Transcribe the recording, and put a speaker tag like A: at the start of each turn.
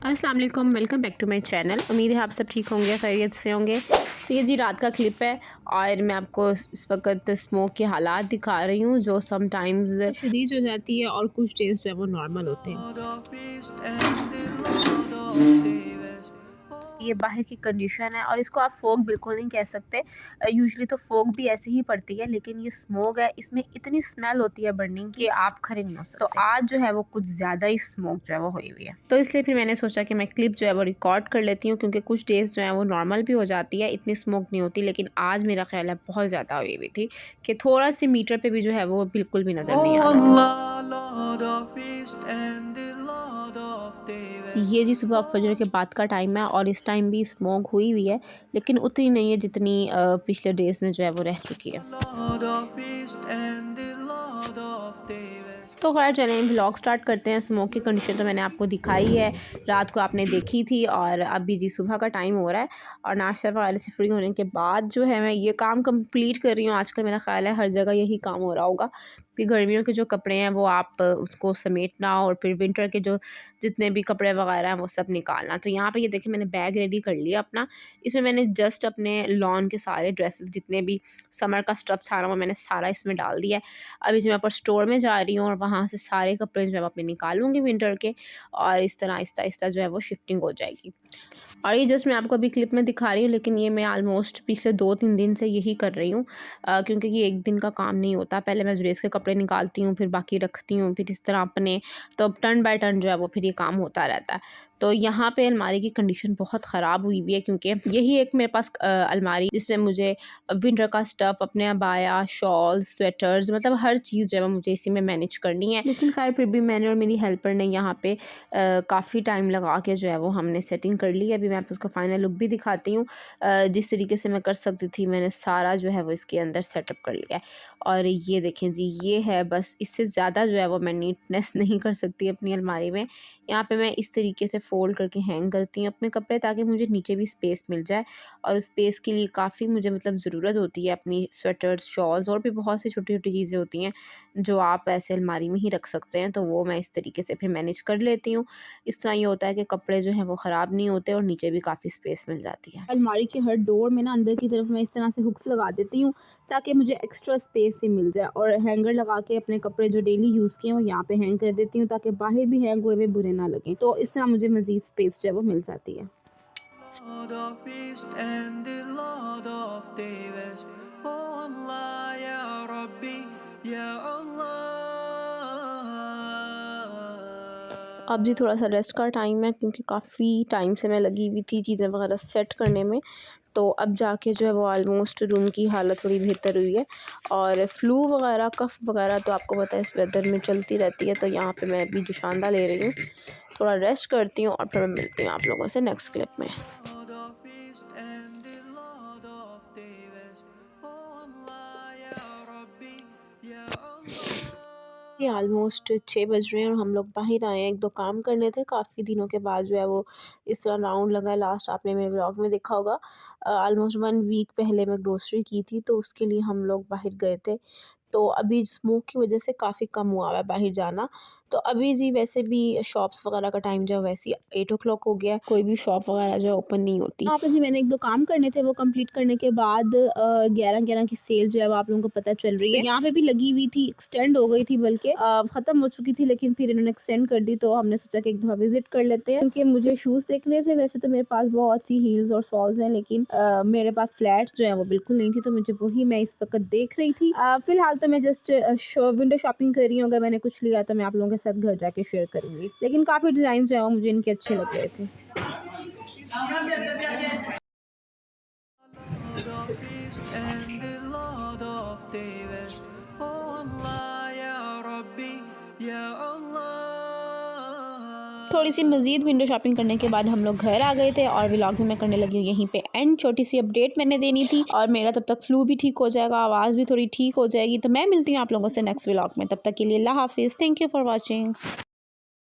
A: अस्सलाम वालेकुम, welcome back to my channel. उम्मीद है आप सब ठीक होंगे, खैरियत से होंगे। तो ये जी रात का क्लिप है और मैं आपको इस वक्त स्मोक के हालात दिखा रही हूँ जो समटाइम्स शदीद हो जाती है और कुछ डेज जो है वो नॉर्मल होते हैं। ये बाहर की कंडीशन है और इसको आप फोग बिल्कुल नहीं कह सकते। यूजुअली तो फोग भी ऐसे ही पड़ती है, लेकिन ये स्मोक है, इसमें इतनी स्मेल होती है बर्निंग की आप खड़े नहीं हो सकते। तो आज जो है वो कुछ ज़्यादा ही स्मोक जो है वो हुई हुई है, तो इसलिए फिर मैंने सोचा कि मैं क्लिप जो है वो रिकॉर्ड कर लेती हूँ, क्योंकि कुछ डेज जो है वो नॉर्मल भी हो जाती है, इतनी स्मोक नहीं होती। लेकिन आज मेरा ख्याल है बहुत ज़्यादा हुई हुई थी कि थोड़ा सी मीटर पे भी जो है वो बिल्कुल भी नज़र नहीं आ रहा। ये जी सुबह फजर के बाद का टाइम है और इस टाइम भी स्मोक हुई हुई है, लेकिन उतनी नहीं है जितनी पिछले डेज में जो है वो रह चुकी है। तो खैर चलें व्लॉग स्टार्ट करते हैं। स्मोक की कंडीशन तो मैंने आपको दिखाई है, रात को आपने देखी थी, और अभी जी सुबह का टाइम हो रहा है और नाश्ता वगैरह से फ्री होने के बाद जो है मैं ये काम कंप्लीट कर रही हूँ। आजकल मेरा ख्याल है हर जगह यही काम हो रहा होगा कि गर्मियों के जो कपड़े हैं वो आप उसको समेटना और फिर विंटर के जो जितने भी कपड़े वगैरह हैं वो सब निकालना। तो यहाँ पे ये देखिए मैंने बैग रेडी कर लिया अपना। इसमें मैंने जस्ट अपने लॉन के सारे ड्रेसेस जितने भी समर का स्टफ था ना वो मैंने सारा इसमें डाल दिया है। अभी जो मैं पर स्टोर में जा रही हूँ और वहाँ से सारे कपड़े जो है अपने निकालूंगी विंटर के, और इस तरह आहिस्ता आहिस्ता जो है वो शिफ्टिंग हो जाएगी। और ये जस्ट मैं आपको अभी क्लिप में दिखा रही हूँ, लेकिन ये मैं ऑलमोस्ट पिछले 2-3 दिन से यही कर रही हूँ, क्योंकि ये एक दिन का काम नहीं होता। पहले मैं ड्रेस के कपड़े निकालती हूँ, फिर बाकी रखती हूँ, फिर इस तरह अपने, तो टर्न बाय टर्न जो है वो फिर ये काम होता रहता है। तो यहाँ पे अलमारी की कंडीशन बहुत ख़राब हुई हुई है, क्योंकि यही एक मेरे पास अलमारी जिसमें मुझे विंटर का स्टफ़, अपने अबाया, शॉल्स, स्वेटर्स, मतलब हर चीज़ जो है मुझे इसी में मैनेज करनी है। लेकिन खैर फिर भी मैंने और मेरी हेल्पर ने यहाँ पे काफ़ी टाइम लगा के जो है वो हमने सेटिंग कर ली है। अभी मैं आपको उसका फाइनल लुक भी दिखाती हूँ। जिस तरीके से मैं कर सकती थी मैंने सारा जो है वो इसके अंदर सेटअप कर लिया है। और ये देखें जी, ये है, बस इससे ज़्यादा जो है वो मैं नीटनेस नहीं कर सकती अपनी अलमारी में। यहाँ पे मैं इस तरीके से फ़ोल्ड करके हैंग करती हूँ अपने कपड़े, ताकि मुझे नीचे भी स्पेस मिल जाए। और स्पेस के लिए काफ़ी मुझे मतलब ज़रूरत होती है अपनी स्वेटर्स, शॉल्स और भी बहुत सी छोटी-छोटी चीज़ें होती हैं जो आप ऐसे अलमारी में ही रख सकते हैं। तो वो मैं इस तरीके से फिर मैनेज कर लेती हूँ। इस तरह ये होता है कि कपड़े जो हैं वो ख़राब नहीं होते और नीचे भी काफ़ी स्पेस मिल जाती है। अलमारी के हर डोर में ना अंदर की तरफ मैं इस तरह से हुक्स लगा देती हूँ, ताकि मुझे एक्स्ट्रा स्पेस ही मिल जाए। और हैंगर लगा के अपने कपड़े जो डेली यूज़ किए हैं वो यहाँ पे हैंग कर देती हूँ, ताकि बाहर भी हैंग हुए हुए बुरे ना लगें। तो इस तरह मुझे मज़ीद स्पेस जो है वो मिल जाती है। अब जी थोड़ा सा रेस्ट का टाइम है, क्योंकि काफ़ी टाइम से मैं लगी हुई थी चीज़ें वगैरह सेट करने में। तो अब जाके जो है वो ऑलमोस्ट रूम की हालत थोड़ी बेहतर हुई है। और फ्लू वगैरह, कफ वगैरह तो आपको पता है इस वेदर में चलती रहती है। तो यहाँ पे मैं अभी जुशांदा ले रही हूँ, थोड़ा रेस्ट करती हूँ और फिर मैं मिलती हूँ आप लोगों से नेक्स्ट क्लिप में। ये ऑलमोस्ट 6 बज रहे हैं और हम लोग बाहर आए हैं, एक दो काम करने थे। काफ़ी दिनों के बाद जो है वो इस तरह राउंड लगा है। लास्ट आपने मेरे व्लॉग में देखा होगा। ऑलमोस्ट 1 वीक पहले मैं ग्रोसरी की थी, तो उसके लिए हम लोग बाहर गए थे। तो अभी स्मोक की वजह से काफ़ी कम हुआ हुआ है बाहर जाना। तो अभी जी वैसे भी शॉप्स वगैरह का टाइम जो है वैसे ही 8 ओ क्लॉक हो गया है, कोई भी शॉप वगैरह जो है ओपन नहीं होती। यहाँ पे जी मैंने एक दो काम करने थे, वो कंप्लीट करने के बाद 11-11 की सेल जो है वो आप लोगों को पता चल रही है। तो यहाँ पे भी लगी हुई थी, एक्सटेंड हो गई थी, बल्कि ख़त्म हो चुकी थी, लेकिन फिर इन्होंने एक्सटेंड कर दी। तो हमने सोचा कि एक दफ़ा विजिट कर लेते हैं, क्योंकि मुझे शूज़ देखने थे। वैसे तो मेरे पास बहुत सी हील्स और शॉल्स हैं, लेकिन मेरे पास फ्लैट्स जो है वो बिल्कुल नहीं थी, तो मुझे वही मैं इस वक्त देख रही थी। फ़िलहाल तो मैं जस्ट विंडो शॉपिंग कर रही हूँ। अगर मैंने कुछ लिया तो मैं आप लोगों के साथ घर जाके शेयर करूँगी। लेकिन काफ़ी डिज़ाइन जो है वो मुझे इनके अच्छे लग रहे थे। थोड़ी सी मज़ीद विंडो शॉपिंग करने के बाद हम लोग घर आ गए थे और व्लॉग भी मैं करने लगी हूँ यहीं पे एंड। छोटी सी अपडेट मैंने देनी थी, और मेरा तब तक फ्लू भी ठीक हो जाएगा, आवाज़ भी थोड़ी ठीक हो जाएगी। तो मैं मिलती हूँ आप लोगों से नेक्स्ट व्लॉग में। तब तक के लिए अल्लाह हाफिज़। Thank you for watching.